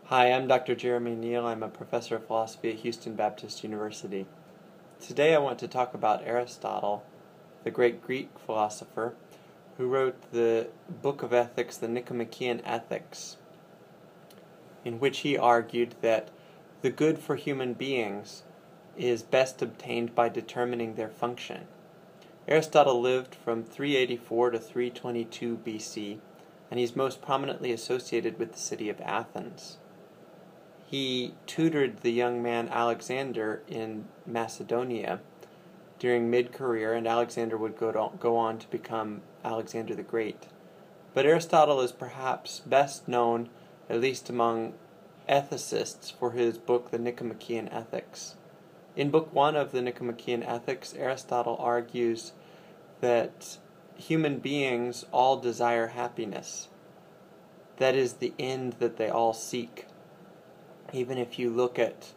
Hi, I'm Dr. Jeremy Neal. I'm a professor of philosophy at Houston Baptist University. Today I want to talk about Aristotle, the great Greek philosopher, who wrote the book of ethics, the Nicomachean Ethics, in which he argued that the good for human beings is best obtained by determining their function. Aristotle lived from 384 to 322 BC, and he's most prominently associated with the city of Athens. He tutored the young man Alexander in Macedonia during mid-career, and Alexander would go on to become Alexander the Great. But Aristotle is perhaps best known, at least among ethicists, for his book, the Nicomachean Ethics. In Book 1 of the Nicomachean Ethics, Aristotle argues that human beings all desire happiness. That is the end that they all seek. Even if you look at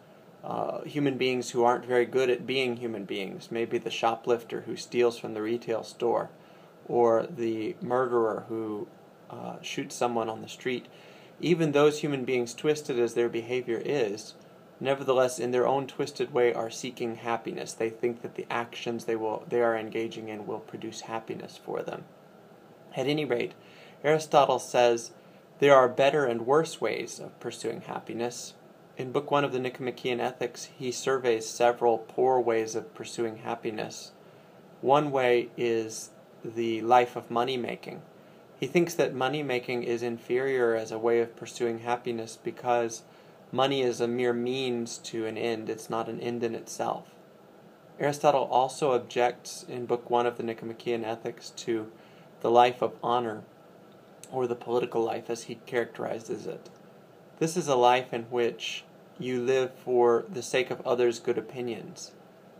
human beings who aren't very good at being human beings, maybe the shoplifter who steals from the retail store, or the murderer who shoots someone on the street, even those human beings, twisted as their behavior is, nevertheless in their own twisted way are seeking happiness. They think that the actions they are engaging in will produce happiness for them. At any rate, Aristotle says there are better and worse ways of pursuing happiness. In Book 1 of the Nicomachean Ethics, he surveys several poor ways of pursuing happiness. One way is the life of money-making. He thinks that money-making is inferior as a way of pursuing happiness because money is a mere means to an end. It's not an end in itself. Aristotle also objects in Book 1 of the Nicomachean Ethics to the life of honor, or the political life as he characterizes it. This is a life in which you live for the sake of others' good opinions.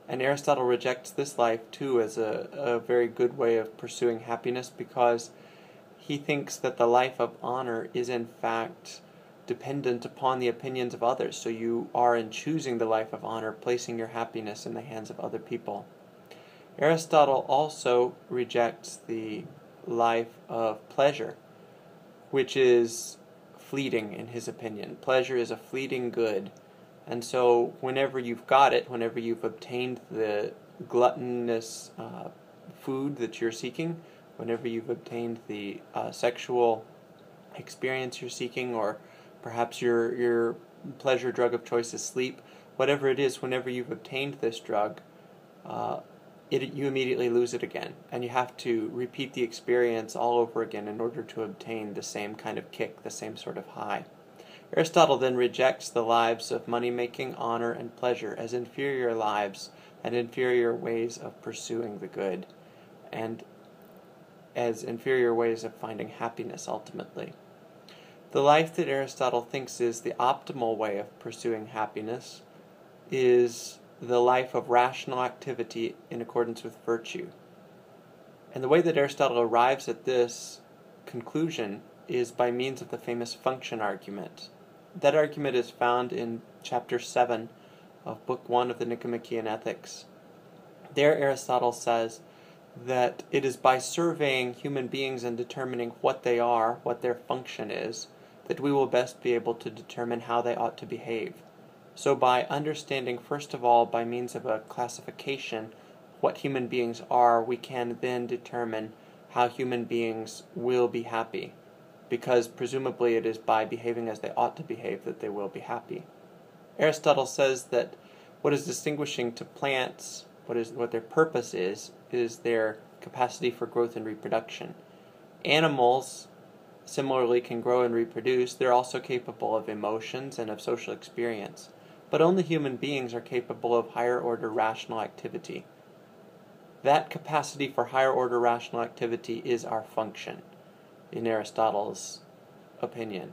And Aristotle rejects this life too as a very good way of pursuing happiness, because he thinks that the life of honor is in fact dependent upon the opinions of others. So you are, in choosing the life of honor, placing your happiness in the hands of other people. Aristotle also rejects the life of pleasure, which is fleeting in his opinion. Pleasure is a fleeting good, and so whenever you've got it, whenever you've obtained the gluttonous food that you're seeking, whenever you've obtained the sexual experience you're seeking, or perhaps your pleasure drug of choice is sleep, whatever it is, whenever you've obtained this drug, you immediately lose it again, and you have to repeat the experience all over again in order to obtain the same kind of kick, the same sort of high. Aristotle then rejects the lives of money-making, honor, and pleasure as inferior lives and inferior ways of pursuing the good, and as inferior ways of finding happiness ultimately. The life that Aristotle thinks is the optimal way of pursuing happiness is the life of rational activity in accordance with virtue. And the way that Aristotle arrives at this conclusion is by means of the famous function argument. That argument is found in Chapter 7 of Book 1 of the Nicomachean Ethics. There Aristotle says that it is by surveying human beings and determining what they are, what their function is, that we will best be able to determine how they ought to behave. So by understanding, first of all, by means of a classification, what human beings are, we can then determine how human beings will be happy, because presumably it is by behaving as they ought to behave that they will be happy. Aristotle says that what is distinguishing to plants, what their purpose is their capacity for growth and reproduction. Animals similarly can grow and reproduce. They're also capable of emotions and of social experience. But only human beings are capable of higher-order rational activity. That capacity for higher-order rational activity is our function, in Aristotle's opinion.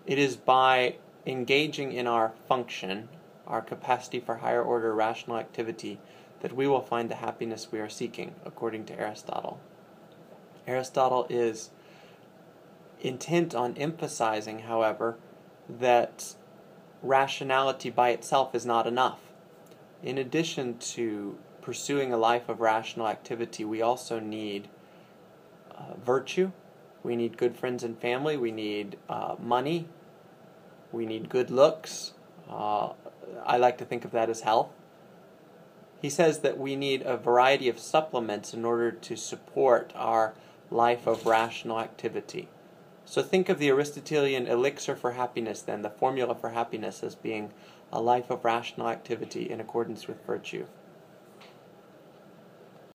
It is by engaging in our function, our capacity for higher-order rational activity, that we will find the happiness we are seeking, according to Aristotle. Aristotle is intent on emphasizing, however, that rationality by itself is not enough. In addition to pursuing a life of rational activity, we also need virtue, we need good friends and family, we need money, We need good looks. I like to think of that as health. He says that we need a variety of supplements in order to support our life of rational activity. So think of the Aristotelian elixir for happiness then, the formula for happiness, as being a life of rational activity in accordance with virtue.